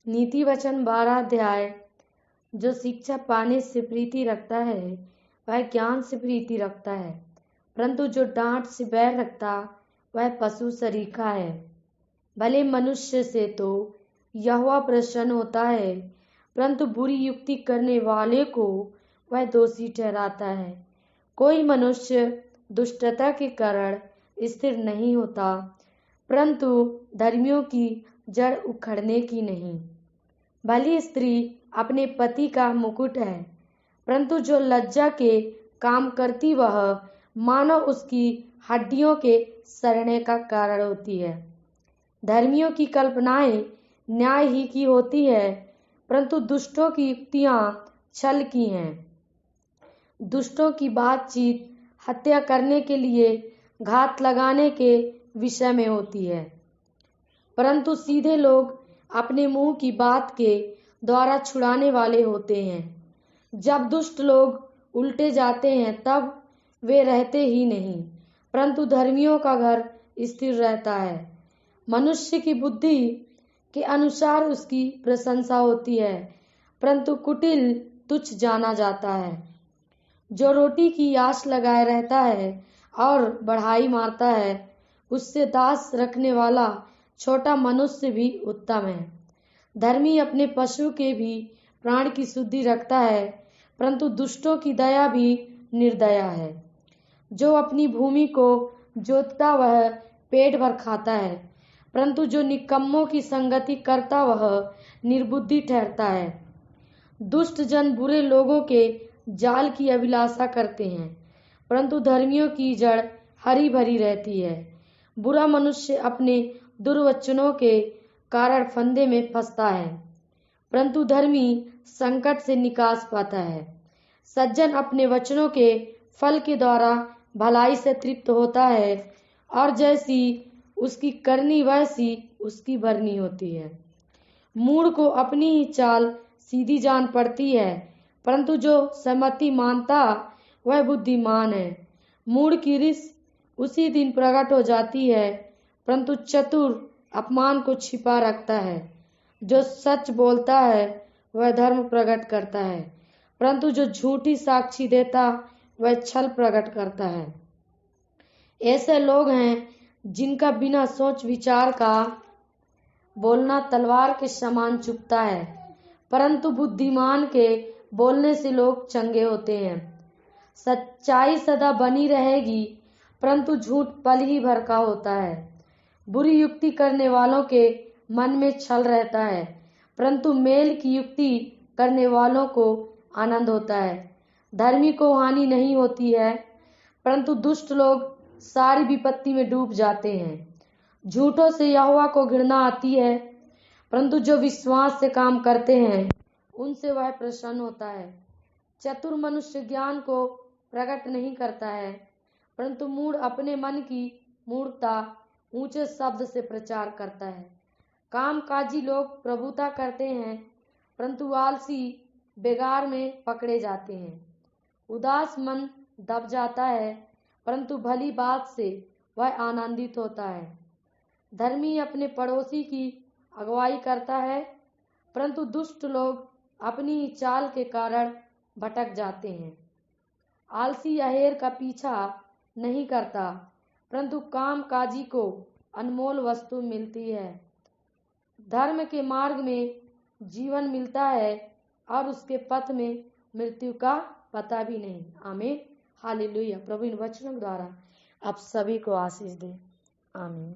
नीति वचन 12 अध्याय। जो शिक्षा पाने से प्रीति रखता है वह ज्ञान से प्रीति रखता है, परंतु जो डांट से बैर रखता वह पशु सरीखा है। भले मनुष्य से तो यहोवा प्रसन्न होता है, परंतु बुरी युक्ति करने वाले को वह दोषी ठहराता है। कोई मनुष्य दुष्टता के कारण स्थिर नहीं होता, परंतु धर्मियों की जड़ उखड़ने की नहीं। भली स्त्री अपने पति का मुकुट है, परंतु जो लज्जा के काम करती वह मानो उसकी हड्डियों के सड़ने का कारण होती है। धर्मियों की कल्पनाएं न्याय ही की होती है, परंतु दुष्टों की युक्तियां छल की हैं। दुष्टों की बातचीत हत्या करने के लिए घात लगाने के विषय में होती है, परंतु सीधे लोग अपने मुंह की बात के द्वारा छुड़ाने वाले होते हैं। जब दुष्ट लोग उल्टे जाते हैं तब वे रहते ही नहीं, परंतु धर्मियों का घर स्थिर रहता है। मनुष्य की बुद्धि के अनुसार उसकी प्रशंसा होती है, परंतु कुटिल तुच्छ जाना जाता है। जो रोटी की आस लगाए रहता है और बढ़ाई मारता है, उससे दास रखने वाला छोटा मनुष्य भी उत्तम है। धर्मी अपने पशु के भी प्राण की शुद्धि रखता है, परंतु दुष्टों की दया भी निर्दया है। जो अपनी भूमि को जोतता वह पेट भर खाता है, परंतु जो निकम्मों की संगति करता वह निर्बुद्धि ठहरता है। दुष्ट जन बुरे लोगों के जाल की अभिलाषा करते हैं, परंतु धर्मियों की जड़ हरी भरी रहती है। बुरा मनुष्य अपने दुर्वचनों के कारण फंदे में फंसता है, परंतु धर्मी संकट से निकास पाता है। सज्जन अपने वचनों के फल के द्वारा भलाई से तृप्त होता है, और जैसी उसकी करनी वैसी उसकी भरनी होती है। मूढ़ को अपनी ही चाल सीधी जान पड़ती है, परंतु जो सहमति मानता वह बुद्धिमान है। मूढ़ की रिस उसी दिन प्रकट हो जाती है, परंतु चतुर अपमान को छिपा रखता है। जो सच बोलता है वह धर्म प्रकट करता है, परंतु जो झूठी साक्षी देता वह छल प्रकट करता है। ऐसे लोग हैं जिनका बिना सोच विचार का बोलना तलवार के समान चुभता है, परंतु बुद्धिमान के बोलने से लोग चंगे होते हैं। सच्चाई सदा बनी रहेगी, परंतु झूठ पल ही भर का होता है। बुरी युक्ति करने वालों के मन में छल रहता है, परंतु मेल की युक्ति करने वालों को आनंद होता है। धर्मी को हानि नहीं होती है, परंतु दुष्ट लोग सारी विपत्ति में डूब जाते हैं। झूठों से यहोवा को घृणा आती है, परंतु जो विश्वास से काम करते हैं उनसे वह प्रसन्न होता है। चतुर मनुष्य ज्ञान को प्रकट नहीं करता है, परंतु मूढ़ अपने मन की मूर्खता ऊंचे शब्द से प्रचार करता है। कामकाजी लोग प्रभुता करते हैं, परंतु आलसी बेगार में पकड़े जाते हैं। उदास मन दब जाता है, परंतु भली बात से वह आनंदित होता है। धर्मी अपने पड़ोसी की अगुवाई करता है, परंतु दुष्ट लोग अपनी ही चाल के कारण भटक जाते हैं। आलसी अहेर का पीछा नहीं करता, परंतु कामकाजी को अनमोल वस्तु मिलती है। धर्म के मार्ग में जीवन मिलता है और उसके पथ में मृत्यु का पता भी नहीं। आमीन, हालेलुया। प्रभु इन वचनों द्वारा आप सभी को आशीष दे। आमीन।